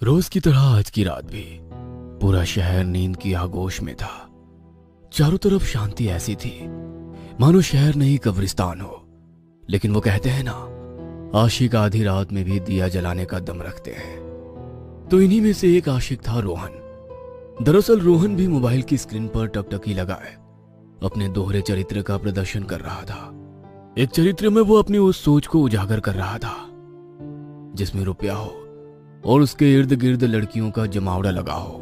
रोज की तरह आज की रात भी पूरा शहर नींद की आगोश में था। चारों तरफ शांति ऐसी थी मानो शहर नहीं कब्रिस्तान हो। लेकिन वो कहते हैं ना, आशिक आधी रात में भी दिया जलाने का दम रखते हैं। तो इन्हीं में से एक आशिक था रोहन। दरअसल रोहन भी मोबाइल की स्क्रीन पर टकटकी लगाए अपने दोहरे चरित्र का प्रदर्शन कर रहा था। एक चरित्र में वो अपनी उस सोच को उजागर कर रहा था जिसमें रुपया हो और उसके इर्द गिर्द लड़कियों का जमावड़ा लगा हो।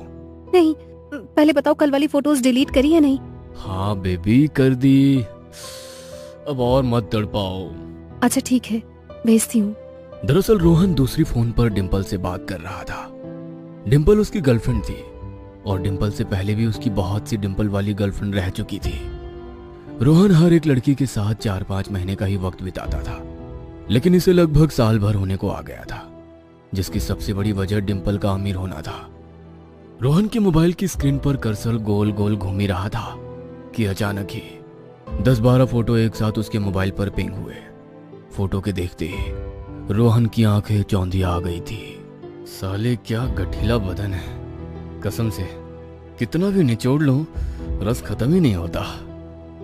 नहीं, पहले बताओ कल वाली फोटोज डिलीट करी है नहीं? हाँ बेबी, कर दी। अब और मत तड़पाओ। अच्छा ठीक है, भेजती हूँ। दरअसल रोहन दूसरी फोन पर डिंपल से बात कर रहा था। डिंपल उसकी गर्लफ्रेंड थी और डिंपल से पहले भी उसकी बहुत सी डिंपल वाली गर्लफ्रेंड रह चुकी थी। रोहन हर एक लड़की के साथ 4-5 महीने का ही वक्त बिताता था, लेकिन इसे लगभग साल भर होने को आ गया था, जिसकी सबसे बड़ी वजह डिंपल का अमीर होना था। रोहन के मोबाइल की स्क्रीन पर कर्सर गोल गोल घूम ही रहा था कि अचानक ही 10-12 फोटो एक साथ उसके मोबाइल पर पिंग हुए। फोटो के देखते ही रोहन की आंखें चौंधी आ गई थी। साले क्या गठीला बदन है, कसम से कितना भी निचोड़ लो रस खत्म ही नहीं होता।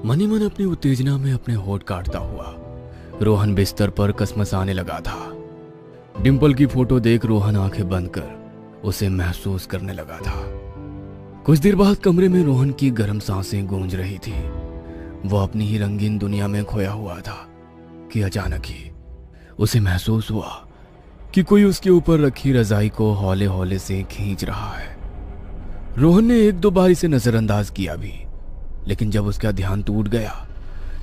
मन ही मन अपनी उत्तेजना में अपने होठ काटता हुआ रोहन बिस्तर पर कसमसाने लगा था। डिंपल की फोटो देख रोहन आंखें बंद कर उसे महसूस करने लगा था। कुछ देर बाद कमरे में रोहन की गर्म सांसें गूंज रही थी। वो अपनी ही रंगीन दुनिया में खोया हुआ था कि अचानक ही उसे महसूस हुआ कि कोई उसके ऊपर रखी रजाई को हौले हौले से खींच रहा है। रोहन ने 1-2 बार इसे नजरअंदाज किया भी, लेकिन जब उसका ध्यान टूट गया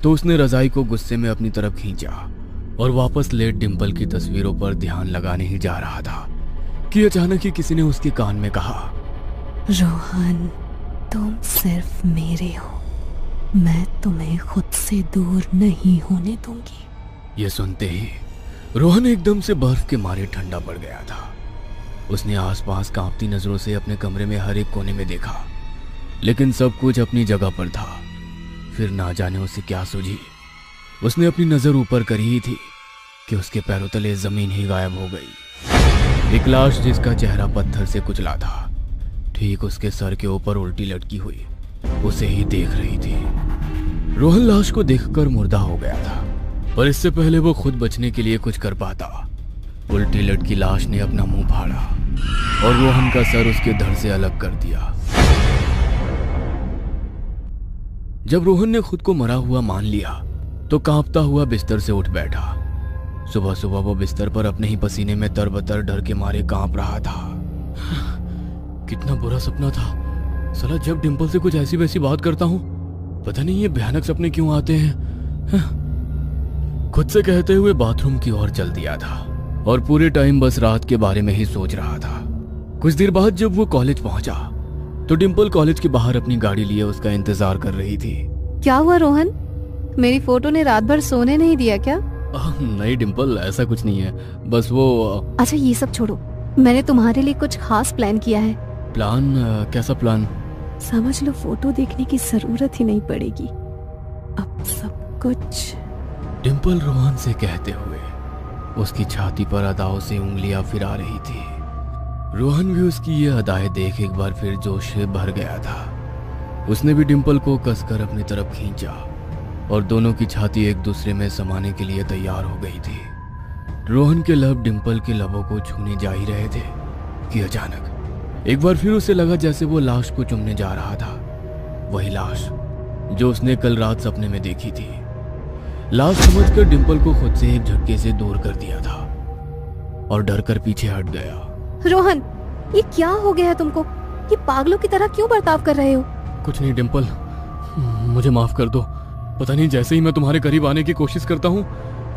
तो उसने रजाई को गुस्से में अपनी तरफ खींचा और वापस लेट डिंपल की तस्वीरों पर ध्यान लगाने ही जा रहा था कि अचानक ही किसी ने उसके कान में कहा, रोहन, तुम सिर्फ मेरे हो, मैं तुम्हें खुद से दूर नहीं होने दूंगी। यह सुनते ही रोहन एकदम से बर्फ के मारे ठंडा पड़ गया था। उसने आसपास कांपती नजरों से अपने कमरे में हर एक कोने में देखा, लेकिन सब कुछ अपनी जगह पर था। फिर ना जाने उसे क्या सूझी, उसने अपनी नजर ऊपर करी ही थी कि उसके पैरों तले जमीन ही गायब हो गई। एक लाश जिसका चेहरा पत्थर से कुचला था, ठीक उसके सर के ऊपर उल्टी लटकी हुई उसे ही देख रही थी। रोहन लाश को देखकर मुर्दा हो गया था, पर इससे पहले वो खुद बचने के लिए कुछ कर पाता, उल्टी लटकी लाश ने अपना मुंह फाड़ा और रोहन का सर उसके धड़ से अलग कर दिया। जब रोहन ने खुद को मरा हुआ मान लिया तो कांपता हुआ बिस्तर से उठ बैठा। सुबह सुबह वो बिस्तर पर अपने ही पसीने में तरबतर डर के मारे कांप रहा था। कितना बुरा सपना था साला। जब डिंपल से कुछ ऐसी वैसी बात करता हूं, पता नहीं ये भयानक सपने क्यों आते हैं। खुद से कहते हुए बाथरूम की ओर चल दिया था और पूरे टाइम बस रात के बारे में ही सोच रहा था। कुछ देर बाद जब वो कॉलेज पहुंचा तो डिंपल कॉलेज के बाहर अपनी गाड़ी लिए उसका इंतजार कर रही थी। क्या हुआ रोहन, मेरी फोटो ने रात भर सोने नहीं दिया क्या? नहीं डिंपल, ऐसा कुछ नहीं है, बस वो। अच्छा ये सब छोड़ो, मैंने तुम्हारे लिए कुछ खास प्लान किया है। प्लान? कैसा प्लान? समझ लो फोटो देखने की जरूरत ही नहीं पड़ेगी, अब सब कुछ। डिंपल रोहन से कहते हुए उसकी छाती पर अदाओं से उंगलियां फिरा रही थी। रोहन भी उसकी ये अदाएं देख एक बार फिर जोश से भर गया था। उसने भी डिंपल को कसकर अपनी तरफ खींचा और दोनों की छाती एक दूसरे में समाने के लिए तैयार हो गई थी। रोहन के लब डिंपल के लबों को छूने जा ही रहे थे कि अचानक एक बार फिर उसे लगा जैसे वो लाश को चूमने जा रहा था। वही लाश जो उसने कल रात सपने में देखी थी। लाश समझकर डिंपल को खुद से एक झटके से दूर कर दिया था और डर कर पीछे हट गया। रोहन, ये क्या हो गया है तुमको? ये पागलों की तरह क्यों बर्ताव कर रहे हो? कुछ नहीं डिंपल, मुझे माफ कर दो। पता नहीं जैसे ही मैं तुम्हारे करीब आने की कोशिश करता हूँ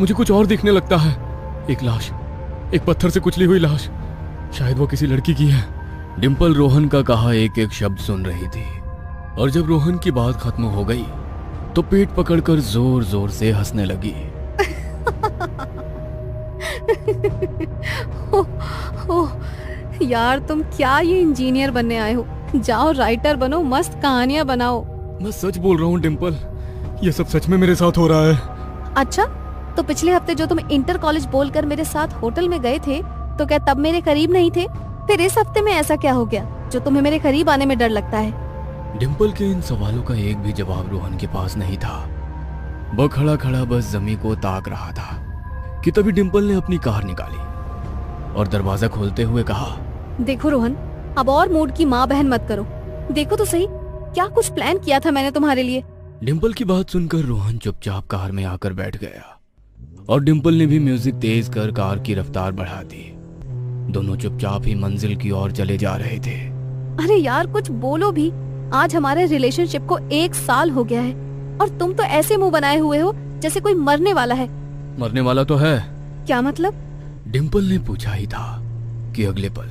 मुझे कुछ और दिखने लगता है। एक लाश, एक पत्थर से कुचली हुई लाश, शायद वो किसी लड़की की है। डिंपल रोहन का कहा एक एक शब्द सुन रही थी और जब रोहन की बात खत्म हो गई तो पेट पकड़कर जोर जोर से हंसने लगी। यार तुम क्या ये इंजीनियर बनने आए हो? जाओ राइटर बनो, मस्त कहानियां बनाओ। मैं सच बोल रहा हूँ डिंपल, ये सब सच में मेरे साथ हो रहा है। अच्छा, तो पिछले हफ्ते जो तुम इंटर कॉलेज बोलकर मेरे साथ होटल में गए थे, तो क्या तब मेरे करीब नहीं थे? फिर इस हफ्ते में ऐसा क्या हो गया जो तुम्हें मेरे करीब आने में डर लगता है? डिम्पल के इन सवालों का एक भी जवाब रोहन के पास नहीं था। वह खड़ा खड़ा बस जमीन को ताक रहा था कि तभी डिम्पल ने अपनी कार निकाली और दरवाजा खोलते हुए कहा, देखो रोहन, अब और मूड की माँ बहन मत करो। देखो तो सही, क्या कुछ प्लान किया था मैंने तुम्हारे लिए। डिम्पल की बात सुनकर रोहन चुपचाप कार में आकर बैठ गया और डिम्पल ने भी म्यूजिक तेज कर कार की रफ्तार बढ़ा दी। दोनों चुपचाप ही मंजिल की ओर चले जा रहे थे। अरे यार कुछ बोलो भी, आज हमारे रिलेशनशिप को 1 साल हो गया है और तुम तो ऐसे मुंह बनाए हुए हो जैसे कोई मरने वाला है। मरने वाला तो है। क्या मतलब? डिम्पल ने पूछा ही था कि अगले पल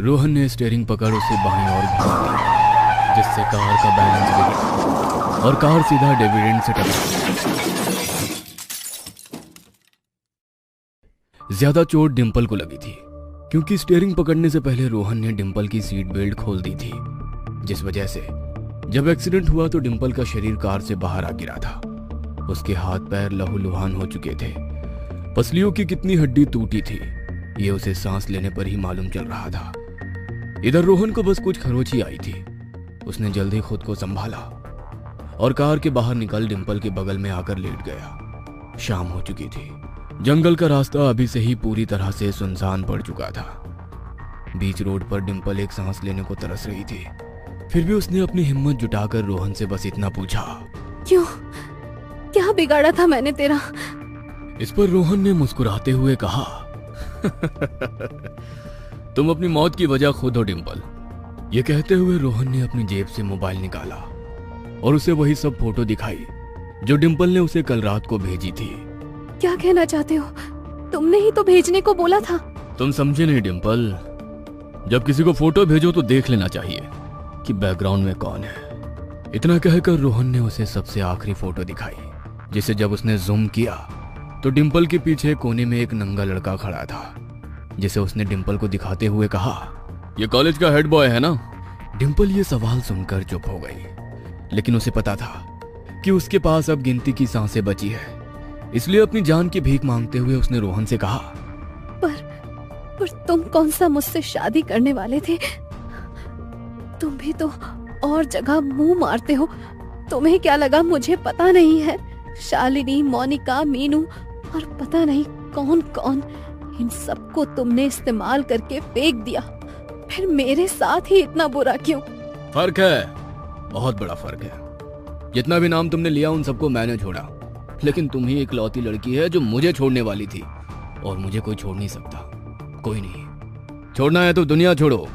रोहन ने स्टीयरिंग पकड़ उसे बाईं ओर घुमा दी, जिससे कार का बैलेंस बिगड़ा और कार सीधा डिविडेंड से टकरा। ज्यादा चोट डिम्पल को लगी थी क्योंकि स्टीयरिंग पकड़ने से पहले रोहन ने डिम्पल की सीट बेल्ट खोल दी थी, जिस वजह से जब एक्सीडेंट हुआ तो डिम्पल का शरीर कार से बाहर आ गिरा था। उसके हाथ पैर लहूलुहान हो चुके थे। पसलियों की कितनी हड्डी टूटी थी ये उसे सांस लेने पर ही मालूम चल रहा था। इधर रोहन को बस कुछ खरोंची आई थी। उसने जल्दी खुद को संभाला और कार के बाहर निकल डिम्पल के बगल में आकर लेट गया। शाम हो चुकी थी। जंगल का रास्ता अभी से ही पूरी तरह से सुनसान पड़ चुका था। बीच रोड पर डिम्पल एक सांस लेने को तरस रही थी। फिर भी उसने अपनी हिम्मत जुटाकर रोहन से बस इतना पूछा, क्यों? क्या बिगाड़ा था मैंने तेरा? इस पर रोहन ने मुस्कुराते हुए कहा, तुम अपनी मौत की वजह खुद हो डिम्पल। ये कहते हुए रोहन ने अपनी जेब से मोबाइल निकाला और उसे वही सब फोटो दिखाई जो डिम्पल ने उसे कल रात को भेजी थी। क्या कहना चाहते हो? तुमने ही तो भेजने को बोला था। तुम समझे नहीं डिम्पल, जब किसी को फोटो भेजो तो देख लेना चाहिए कि बैकग्राउंड में कौन है। इतना कहकर रोहन ने उसे सबसे आखिरी फोटो दिखाई, जिसे जब उसने जूम किया तो डिम्पल के पीछे कोने में एक नंगा लड़का खड़ा था, जिसे उसने डिम्पल को दिखाते हुए कहा, ये कॉलेज का हेड बॉय है ना? डिम्पल ये सवाल सुनकर चुप हो गई, लेकिन उसे पता था कि उसके पास अब गिनती की सांसें बची है। इसलिए अपनी जान की भीख मांगते हुए उसने रोहन से कहा, पर तुम कौन सा मुझसे शादी करने वाले थे? तुम भी तो और जगह मुंह मारते हो। तुम्हें क्या लगा मुझे पता नहीं है? शालिनी, मोनिका, मीनू और पता नहीं कौन कौन, इन सबको तुमने इस्तेमाल करके फेंक दिया। फिर मेरे साथ ही इतना बुरा क्यों? फर्क है, बहुत बड़ा फर्क है। जितना भी नाम तुमने लिया उन सबको मैंने छोड़ा, लेकिन तुम ही इकलौती लड़की है जो मुझे छोड़ने वाली थी, और मुझे कोई छोड़ नहीं सकता। कोई नहीं, छोड़ना है तो दुनिया छोड़ो,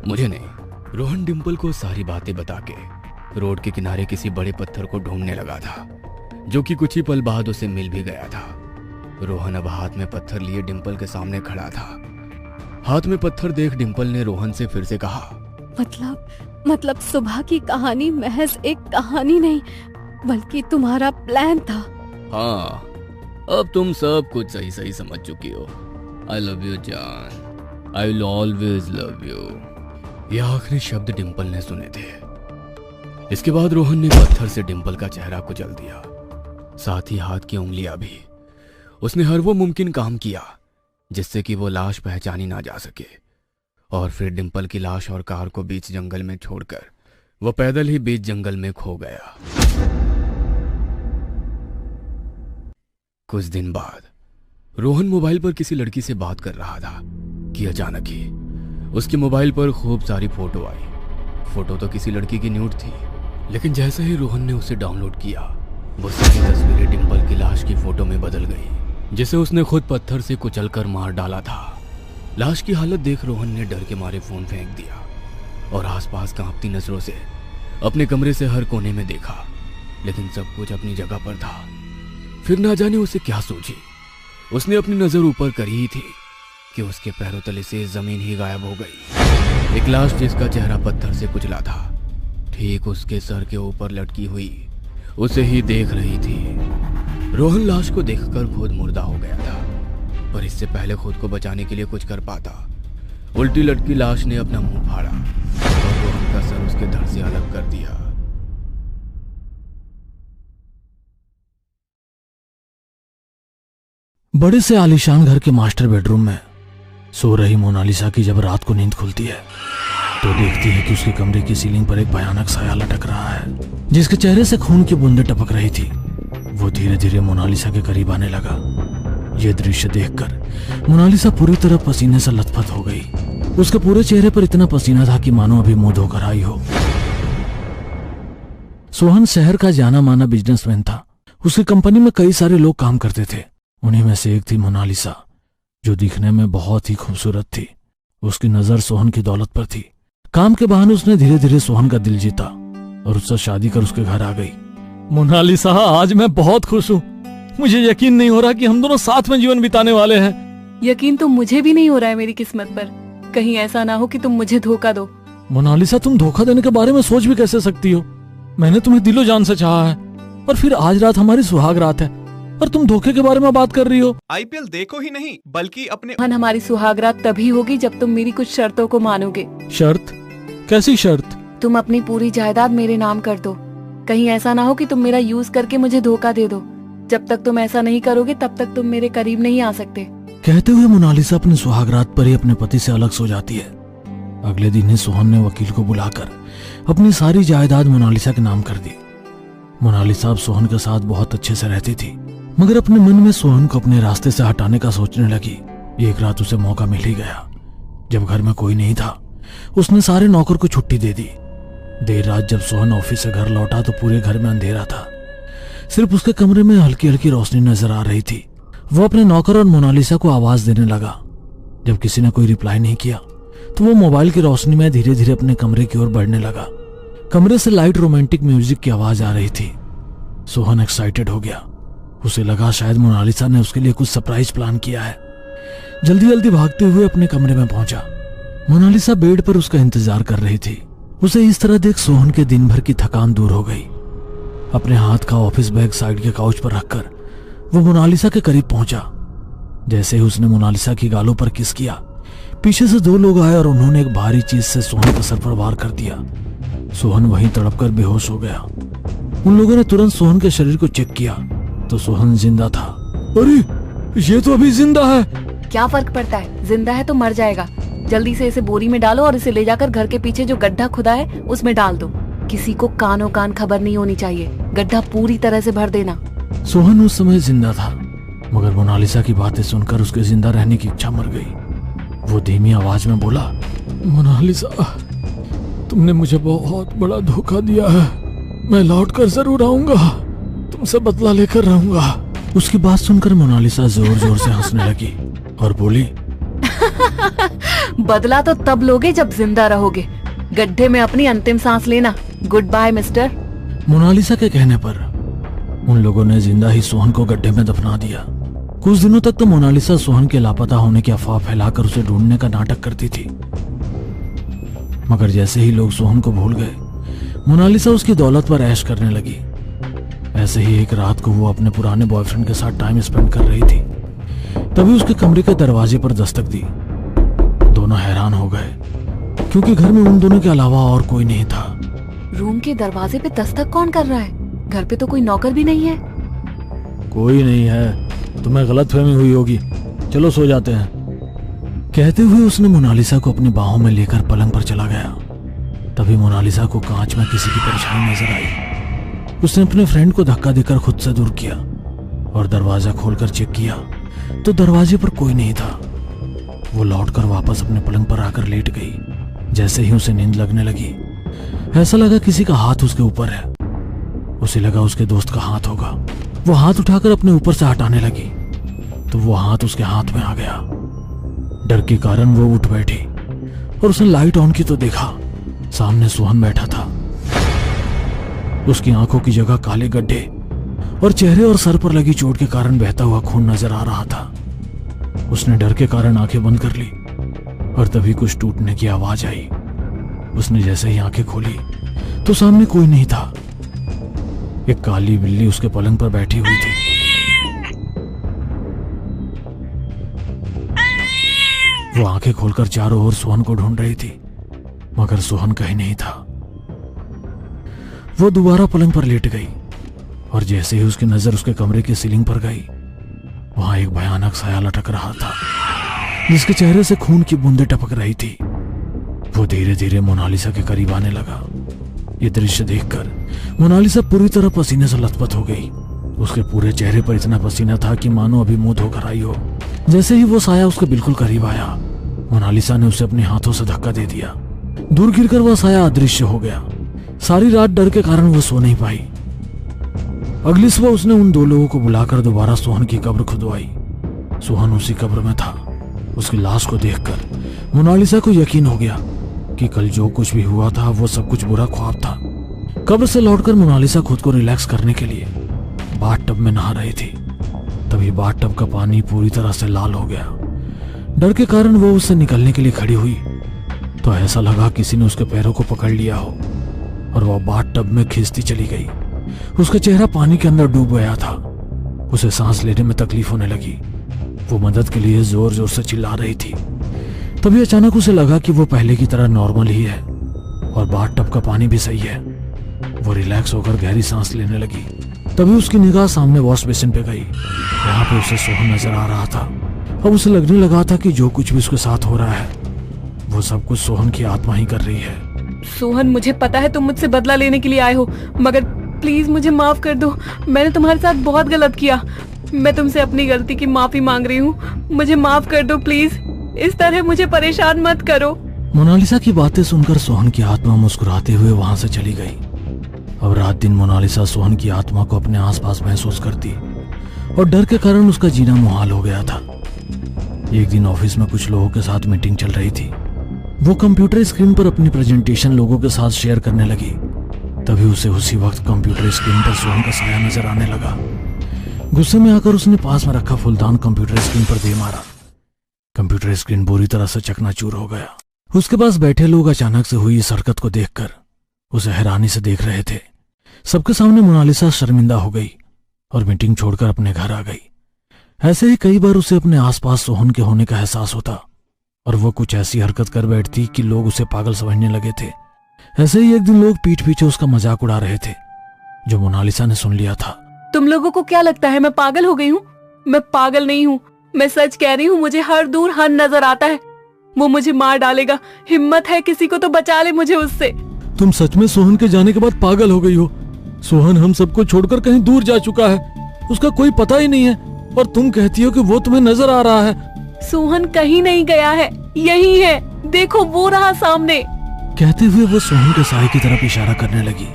मुझे नहीं। रोहन डिम्पल को सारी बातें बता के रोड के किनारे किसी बड़े पत्थर को ढूंढने लगा था, जो कि कुछ ही पल बाद उसे मिल भी गया था। रोहन अब हाथ में पत्थर लिए डिम्पल के सामने खड़ा था। हाथ में पत्थर देख डिम्पल ने रोहन से फिर से कहा, मतलब सुबह की कहानी महज एक कहानी नहीं बल्कि तुम्हारा प्लान था। हाँ, अब तुम सब कुछ सही सही समझ चुकी हो। आई लव यू जान, I will always love you. ये आखिरी शब्द डिम्पल ने सुने थे। इसके बाद रोहन ने पत्थर से डिम्पल का चेहरा कुचल दिया, साथ ही हाथ की उंगलियां भी। उसने हर वो मुमकिन काम किया जिससे कि वो लाश पहचानी ना जा सके, और फिर डिम्पल की लाश और कार को बीच जंगल में छोड़कर वो पैदल ही बीच जंगल में खो गया। कुछ दिन बाद रोहन मोबाइल पर किसी लड़की से बात कर रहा था कि अचानक ही उसके मोबाइल पर खूब सारी फोटो आई। फोटो तो किसी लड़की की न्यूड थी, लेकिन जैसे ही रोहन ने उसे डाउनलोड किया वो सारी तस्वीरें डिम्पल की लाश की फोटो में बदल गई, जिसे उसने खुद पत्थर से कुचलकर मार डाला था। लाश की हालत देख रोहन ने डर के मारे फोन फेंक दिया और आसपास कांपती नजरों से अपने कमरे से हर कोने में देखा, लेकिन सब कुछ अपनी जगह पर था। फिर ना जाने उसे क्या सूझी, उसने अपनी नजर ऊपर करी ही थी कि उसके पैरों तले से जमीन ही गायब हो गई। एक लाश जिसका चेहरा पत्थर से कुचला था ठीक उसके सर के ऊपर लटकी हुई उसे ही देख रही थी। रोहन लाश को देखकर खुद मुर्दा हो गया था, पर इससे पहले खुद को बचाने के लिए कुछ कर पाता, उल्टी लटकी लाश ने अपना मुंह फाड़ा और रोहन का सर उसके धड़ से अलग कर दिया। बड़े से आलीशान घर के मास्टर बेडरूम में सो रही मोनालिसा की जब रात को नींद खुलती है तो देखती है कि उसके कमरे की सीलिंग पर एक भयानक साया लटक रहा है, जिसके चेहरे से खून की बूंदें टपक रही थी। वो धीरे धीरे मोनालिसा के करीब आने लगा। यह दृश्य देखकर मोनालिसा पूरी तरह पसीने से लथपथ हो गई। उसके पूरे चेहरे पर इतना पसीना था कि मानो अभी मुंह धोकर आई हो। सोहन शहर का जाना माना बिजनेसमैन था। उसकी कंपनी में कई सारे लोग काम करते थे। उन्हीं में से एक थी मोनालिसा, जो दिखने में बहुत ही खूबसूरत थी। उसकी नजर सोहन की दौलत पर थी। काम के बहाने उसने धीरे धीरे सोहन का दिल जीता और उससे शादी कर उसके घर आ गई। मोनालिसा, आज मैं बहुत खुश हूँ। मुझे यकीन नहीं हो रहा कि हम दोनों साथ में जीवन बिताने वाले हैं। यकीन तो मुझे भी नहीं हो रहा है मेरी किस्मत पर। कहीं ऐसा ना हो कि तुम मुझे धोखा दो। मोनालिसा, तुम धोखा देने के बारे में सोच भी कैसे सकती हो? मैंने तुम्हें दिलो जान से चाहा है और फिर आज रात हमारी सुहाग रात है और तुम धोखे के बारे में बात कर रही हो। आईपीएल देखो ही नहीं बल्कि अपने हमारी सुहाग रात तभी होगी जब तुम मेरी कुछ शर्तों को मानोगे। शर्त? कैसी शर्त? तुम अपनी पूरी जायदाद मेरे नाम कर दो। कहीं ऐसा ना हो कि तुम मेरा यूज करके मुझे धोखा दे दो। जब तक तुम ऐसा नहीं करोगे तब तक तुम मेरे करीब नहीं आ सकते। कहते हुए मोनालिसा अपनी सुहागरात पर ही अपने पति से अलग सो जाती है। अगले दिन ही सोहन ने वकील को बुलाकर अपनी सारी जायदाद मोनालिसा के नाम कर दी। मोनालिसा अब सोहन के साथ बहुत अच्छे से रहती थी, मगर अपने मन में सोहन को अपने रास्ते से हटाने का सोचने लगी। एक रात उसे मौका मिल ही गया। जब घर में कोई नहीं था, उसने सारे नौकर को छुट्टी दे दी। देर रात जब सोहन ऑफिस से घर लौटा तो पूरे घर में अंधेरा था। सिर्फ उसके कमरे में हल्की हल्की रोशनी नजर आ रही थी। वो अपने नौकर और मोनालिसा को आवाज देने लगा। जब किसी ने कोई रिप्लाई नहीं किया तो वो मोबाइल की रोशनी में धीरे धीरे अपने कमरे की ओर बढ़ने लगा। कमरे से लाइट रोमांटिक म्यूजिक की आवाज आ रही थी। सोहन एक्साइटेड हो गया। उसे लगा शायद मोनालिसा ने उसके लिए कुछ सरप्राइज प्लान किया है। जल्दी जल्दी भागते हुए अपने कमरे में पहुंचा। मोनालिसा बेड पर उसका इंतजार कर रही थी। उसे इस तरह देख सोहन के दिन भर की थकान दूर हो गई। अपने हाथ का ऑफिस बैग साइड के काउच पर रखकर वो मोनालिसा के करीब पहुंचा। जैसे ही उसने मोनालिसा की गालों पर किस किया, पीछे से दो लोग आए और उन्होंने एक भारी चीज से सोहन के सर पर वार कर दिया। सोहन वहीं तड़पकर बेहोश हो गया। उन लोगों ने तुरंत सोहन के शरीर को चेक किया तो सोहन जिंदा था। अरे, ये तो अभी जिंदा है। क्या फर्क पड़ता है, जिंदा है तो मर जाएगा। जल्दी से इसे बोरी में डालो और इसे ले जाकर घर के पीछे जो गड्ढा खुदा है उसमें डाल दो। किसी को कानों कान खबर नहीं होनी चाहिए। गड्ढा पूरी तरह से भर देना। सोहन उस समय जिंदा था, मगर मोनालिसा की बातें सुनकर उसके जिंदा रहने की इच्छा मर गई। वो धीमी आवाज में बोला, मोनालिसा, तुमने मुझे बहुत बड़ा धोखा दिया है। मैं लौट कर जरूर आऊंगा, तुमसे बदला लेकर रहूंगा। उसकी बात सुनकर मोनालिसा जोर जोर से हंसने लगी और बोली, बदला तो तब लोगे जब जिंदा रहोगे। गड्ढे में अपनी अंतिम सांस लेना। Good bye mister. मोनालिसा के कहने पर उन लोगों ने जिंदा ही सोहन को गड्ढे में दफना दिया। कुछ दिनों तक तो मोनालिसा सोहन के लापता होने की अफवाह फैलाकर उसे ढूंढने का नाटक करती थी, मगर जैसे ही लोग सोहन को भूल गए, मोनालिसा उसकी दौलत पर ऐश करने लगी। ऐसे ही एक रात को वो अपने पुराने बॉयफ्रेंड के साथ टाइम स्पेंड कर रही थी। तभी उसके कमरे के दरवाजे पर दस्तक दी। दोनों हैरान हो गए क्योंकि घर में उन दोनों के अलावा और कोई नहीं था। रूम के दरवाजे पे दस्तक कौन कर रहा है? घर पे तो कोई नौकर भी नहीं है। कोई नहीं है, तुम्हें गलतफहमी हुई होगी, चलो सो जाते हैं। कहते हुए उसने मोनालिसा को अपनी बाहों में लेकर पलंग पर चला गया। तभी मोनालिसा को कांच में किसी की परछाई नजर आई। उसने अपने फ्रेंड को धक्का देकर खुद से दूर किया और दरवाजा खोलकर चेक किया तो दरवाजे पर कोई नहीं था। वो लौटकर वापस अपने पलंग पर आकर लेट गई। जैसे ही उसे नींद लगने लगी, ऐसा लगा किसी का हाथ उसके ऊपर है। उसे लगा उसके दोस्त का हाथ होगा। वो हाथ उठाकर अपने ऊपर से हटाने लगी तो वो हाथ उसके हाथ में आ गया। डर के कारण वो उठ बैठी और उसने लाइट ऑन की तो देखा सामने सोहन बैठा था। उसकी आंखों की जगह काले गड्ढे और चेहरे और सर पर लगी चोट के कारण बहता हुआ खून नजर आ रहा था। उसने डर के कारण आंखें बंद कर ली और तभी कुछ टूटने की आवाज आई। उसने जैसे ही आंखें खोली तो सामने कोई नहीं था। एक काली बिल्ली उसके पलंग पर बैठी हुई थी। वो आंखें खोलकर चारों ओर सोहन को ढूंढ रही थी, मगर सोहन कहीं नहीं था। वो दोबारा पलंग पर लेट गई और जैसे ही उसकी नजर उसके कमरे की सीलिंग पर गई, वहां एक भयानक साया लटक रहा था। जिसके चेहरे से खून की बूंदें टपक रही थी। वो धीरे धीरे मोनालिसा के करीब आने लगा। ये दृश्य देखकर मोनालिसा पूरी तरह पसीने से लथपथ हो गई। उसके पूरे चेहरे पर इतना पसीना था कि मानो अभी मुंह धोकर आई हो। जैसे ही वो साया उसके बिल्कुल करीब आया, मोनालिसा ने उसे अपने हाथों से धक्का दे दिया। दूर गिरकर वह साया अदृश्य हो गया। सारी रात डर के कारण वो सो नहीं पाई। अगली सुबह उसने उन 2 लोगों को बुलाकर दोबारा सोहन की कब्र खुदवाई। सोहन उसी कब्र में था। उसकी लाश को देखकर मोनालिसा को यकीन हो गया कि कल जो कुछ भी हुआ था वो सब कुछ बुरा ख्वाब था। कब्र से लौटकर मोनालिसा खुद को रिलैक्स करने के लिए बाथटब में नहा रही थी। तभी बाथटब का पानी पूरी तरह से लाल हो गया। डर के कारण वो उससे निकलने के लिए खड़ी हुई तो ऐसा लगा किसी ने उसके पैरों को पकड़ लिया हो और वह बाथटब में खींचती चली गई। उसका चेहरा पानी के अंदर डूब गया था। उसे सांस लेने में तकलीफ होने लगी। वो मदद के लिए जोर जोर से चिल्ला रही थी। तभी अचानक उसे लगा कि वो पहले की तरह नॉर्मल ही है और बाथटब का पानी भी सही है। वो रिलैक्स होकर गहरी सांस लेने लगी। तभी उसकी निगाह सामने वॉश बेसिन पे गई। यहाँ पे उसे सोहन नजर आ रहा था। अब उसे लगने लगा था कि जो कुछ भी उसके साथ हो रहा है वो सब कुछ सोहन की आत्मा ही कर रही है। सोहन, मुझे पता है तुम मुझसे बदला लेने के लिए आए हो, मगर प्लीज मुझे माफ कर दो। मैंने तुम्हारे साथ बहुत गलत किया। मैं तुमसे अपनी गलती की माफी मांग रही हूँ। मुझे माफ कर दो प्लीज। इस तरह मुझे परेशान मत करो। मोनालिसा की बातें सुनकर सोहन की आत्मा मुस्कुराते हुए वहां से चली गई। अब रात दिन मोनालिसा सोहन की आत्मा को अपने आसपास महसूस करती और डर के कारण उसका जीना मुहाल हो गया था। एक दिन ऑफिस में कुछ लोगों के साथ मीटिंग चल रही थी। वो कंप्यूटर स्क्रीन पर अपनी प्रेजेंटेशन लोगों के साथ शेयर करने लगी। तभी उसे उसी वक्त कंप्यूटर स्क्रीन पर सोहन का साया नजर आने लगा। गुस्से में आकर उसने पास में रखा फूलदान कंप्यूटर स्क्रीन पर दे मारा। कंप्यूटर स्क्रीन बुरी तरह से चकनाचूर हो गया। उसके पास बैठे लोग अचानक से हुई इस हरकत को देखकर उसे हैरानी से देख रहे थे। सबके सामने मोनालिसा शर्मिंदा हो गई और मीटिंग छोड़कर अपने घर आ गई। ऐसे ही कई बार उसे अपने आसपास सोहन के होने का एहसास होता और वो कुछ ऐसी हरकत कर बैठती कि लोग उसे पागल समझने लगे थे। ऐसे ही एक दिन लोग पीठ पीछे उसका मजाक उड़ा रहे थे, जो मोनालिसा ने सुन लिया था। तुम लोगों को क्या लगता है मैं पागल हो गई हूँ? मैं पागल नहीं हूँ, मैं सच कह रही हूँ। मुझे हर दूर हन नजर आता है। वो मुझे मार डालेगा। हिम्मत है किसी को तो बचा ले मुझे उससे। तुम सच में सोहन के जाने के बाद पागल हो गई हो? सोहन हम सबको छोड़कर कहीं दूर जा चुका है। उसका कोई पता ही नहीं है और तुम कहती हो कि वो तुम्हें नजर आ रहा है। सोहन कहीं नहीं गया है, यही है, देखो वो रहा सामने। कहते हुए वो सोहन के साए की तरफ इशारा करने लगी।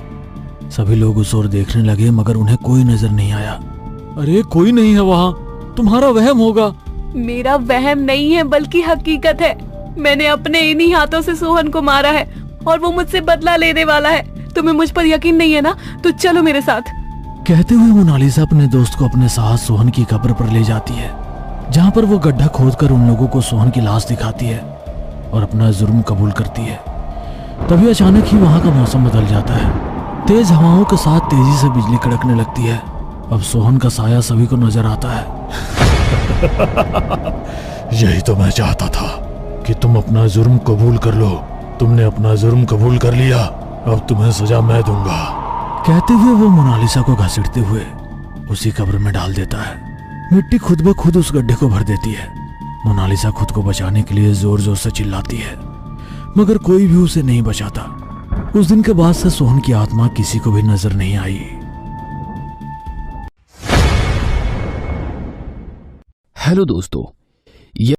सभी लोग उस ओर देखने लगे मगर उन्हें कोई नजर नहीं आया। अरे कोई नहीं है वहाँ, तुम्हारा वहम होगा। मेरा वहम नहीं है बल्कि हकीकत है। मैंने अपने इन्हीं हाथों से सोहन को मारा है और वो मुझसे बदला लेने वाला है। तुम्हें मुझ पर यकीन नहीं है ना? तो चलो मेरे साथ। कहते हुए मोनालिसा अपने दोस्त को अपने साथ सोहन की कब्र पर ले जाती है, जहाँ पर वो गड्ढा खोदकर उन लोगों को सोहन की लाश दिखाती है और अपना जुर्म कबूल करती है। तभी अचानक ही वहाँ का मौसम बदल जाता है। तेज हवाओं के साथ तेजी से बिजली कड़कने लगती है। अब सोहन का साया सभी को नजर आता है। यही तो मैं चाहता था कि तुम अपना जुर्म कबूल कर लो। तुमने अपना जुर्म कबूल कर लिया, अब तुम्हें सजा मैं दूंगा। कहते हुए वो मोनालिसा को घसीटते हुए उसी कब्र में डाल देता है। मिट्टी खुद ब खुद उस गड्ढे को भर देती है। मोनालिसा खुद को बचाने के लिए जोर जोर से चिल्लाती है मगर कोई भी उसे नहीं बचाता। उस दिन के बाद से सोहन की आत्मा किसी को भी नजर नहीं आई। हेलो दोस्तों,